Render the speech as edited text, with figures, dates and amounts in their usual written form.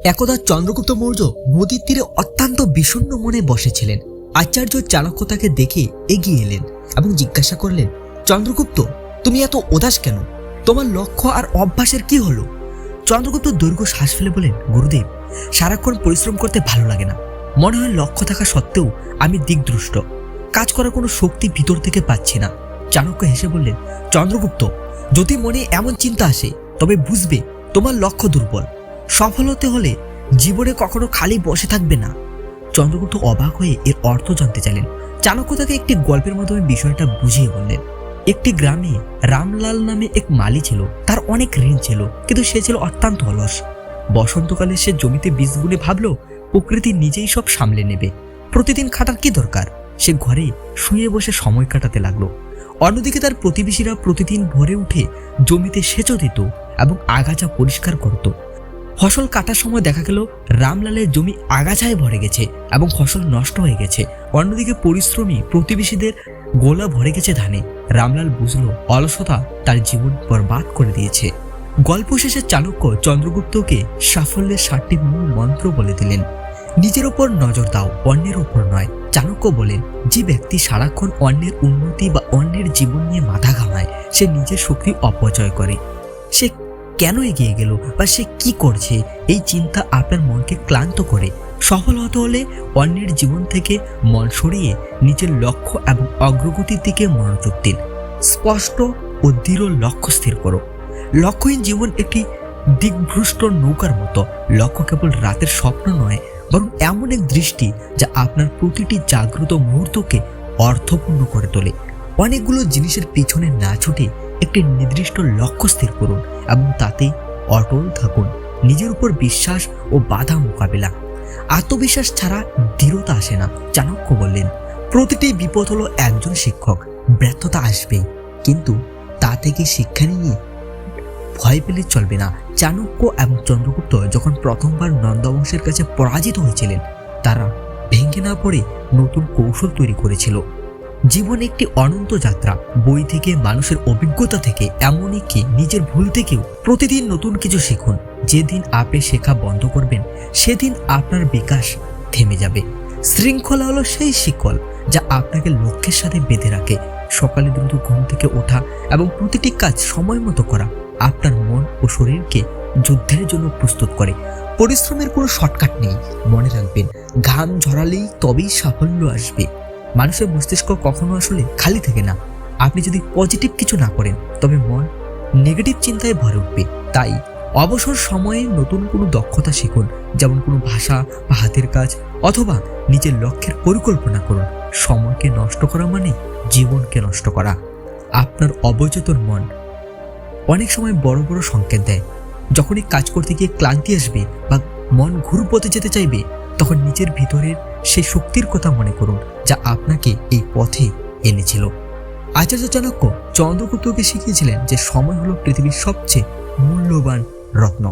একদা চন্দ্রগুপ্ত মৌর্য নদীর তীরে অত্যন্ত বিষণ্ণ মনে বসেছিলেন। আচার্য চাণক্য তাকে দেখে এগিয়ে এলেন এবং জিজ্ঞাসা করলেন, চন্দ্রগুপ্ত, তুমি এত উদাস কেন? তোমার লক্ষ্য আর অভ্যাসের কি হলো? চন্দ্রগুপ্ত দীর্ঘ শ্বাস ফেলে বলেন, গুরুদেব, সারাক্ষণ পরিশ্রম করতে ভালো লাগে না। মনে হয় লক্ষ্য থাকা সত্ত্বেও আমি দিকদৃষ্ট, কাজ করার কোনো শক্তি ভিতর থেকে পাচ্ছি না। চাণক্য হেসে বললেন, চন্দ্রগুপ্ত, যদি মনে এমন চিন্তা আসে তবে বুঝবে তোমার লক্ষ্য দুর্বল। সফল হতে হলে জীবনে কখনো খালি বসে থাকবে না। চন্দ্রগুপ্ত অবাক হয়ে এর অর্থ জানতে চাইলেন। চাণক্য তাকে একটি গল্পের মাধ্যমে বিষয়টা বুঝিয়ে বললেন। একটি গ্রামে রামলাল নামে এক মালি ছিল। তার অনেক ঋণ ছিল, কিন্তু সে ছিল অত্যন্ত অলস। বসন্তকালে সে জমিতে বীজ বুনে ভাবলো প্রকৃতি নিজেই সব সামলে নেবে, প্রতিদিন খাটার কি দরকার। সে ঘরে শুয়ে বসে সময় কাটাতে লাগলো। অন্যদিকে তার প্রতিবেশীরা প্রতিদিন ভোরে উঠে জমিতে সেচ দিত এবং আগাছা পরিষ্কার করত। ফসল কাটার সময় দেখা গেল রামলালের জমি আগাছায় ভরে গেছে এবং ফসল নষ্ট হয়ে গেছে। অন্যদিকে পরিশ্রমী প্রতিবেশীদের গোলা ভরে গেছে ধানে। রামলাল বুঝলো অলসতা তার জীবন বরবাদ করে দিয়েছে। গল্প শেষে চাণক্য চন্দ্রগুপ্তকে সাফল্যের 7টি মূল মন্ত্র বলে দিলেন। নিজের ওপর নজর দাও, অন্যের ওপর নয়। চাণক্য বলেন, যে ব্যক্তি সারাক্ষণ অন্যের উন্নতি বা অন্যের জীবন নিয়ে মাথা ঘামায় সে নিজের শক্তি অপচয় করে। সে কেন এগিয়ে গেল বা সে কি করছে, এই চিন্তা আপনার মনকে ক্লান্ত করে। সফল হতে হলে অন্যের জীবন থেকে মন সরিয়ে নিজের লক্ষ্য এবং অগ্রগতির দিকে মনোযোগ দিন। স্পষ্ট ও দৃঢ় লক্ষ্য স্থির করো। লক্ষ্যহীন জীবন একটি দিকভ্রষ্ট নৌকার মতো। লক্ষ্য কেবল রাতের স্বপ্ন নয়, বরং এমন এক দৃষ্টি যা আপনার প্রতিটি জাগ্রত মুহূর্তকে অর্থপূর্ণ করে তোলে। অনেকগুলো জিনিসের পিছনে না ছুটে একটি নির্দিষ্ট লক্ষ্য স্থির করুন এবং তাতে অটল থাকুন। নিজের উপর বিশ্বাস ও বাধা মোকাবিলা। আত্মবিশ্বাস ছাড়া দৃঢ়তা আসে না। চাণক্য বললেন, প্রতিটি বিপদ হলো একজন শিক্ষক। ব্যর্থতা আসবেই, কিন্তু তা থেকে শিক্ষা নিয়ে ভয় পেলে চলবে না। চাণক্য এবং চন্দ্রগুপ্ত যখন প্রথমবার নন্দবংশের কাছে পরাজিত হয়েছিলেন, তারা ভেঙে না পড়ে নতুন কৌশল তৈরি করেছিল। জীবন একটি অনন্ত যাত্রা। বই থেকে, মানুষের অভিজ্ঞতা থেকে, এমনকি নিজের ভুল থেকেও প্রতিদিন নতুন কিছু শিখুন। যেদিন আপনি শেখা বন্ধ করবেন, সেদিন আপনার বিকাশ থেমে যাবে। শৃঙ্খলা হলো সেই শিকল যা আপনাকে লক্ষ্যের সাথে বেঁধে রাখে। সকালে দ্রুত ঘুম থেকে ওঠা এবং প্রতিটি কাজ সময় মতো করা আপনার মন ও শরীরকে যুদ্ধের জন্য প্রস্তুত করে। পরিশ্রমের কোনো শর্টকাট নেই। মনে রাখবেন, ঘাম ঝরালেই তবেই সাফল্য আসবে। মানুষের মস্তিষ্ক কখনো আসলে খালি থাকে না। আপনি যদি পজিটিভ কিছু না করেন, তবে মন নেগেটিভ চিন্তায় ভরে উঠবে। তাই অবসর সময়ে নতুন কোনো দক্ষতা শিখুন, যেমন কোনো ভাষা বা হাতের কাজ, অথবা নিজের লক্ষ্যের পরিকল্পনা করুন। সময়কে নষ্ট করা মানে জীবনকে নষ্ট করা। আপনার অবচেতন মন অনেক সময় বড় বড় সংকেত দেয়। যখনই কাজ করতে গিয়ে ক্লান্তি আসবে বা মন ঘুর পথে যেতে চাইবে, তখন নিজের ভিতরের সেই শক্তির কথা মনে করুন যা আপনাকে এই পথে এনেছিল। আচার্য চাণক্য চন্দ্রগুপ্তকে শিখিয়েছিলেন যে সময় হলো পৃথিবীর সবচেয়ে মূল্যবান রত্ন।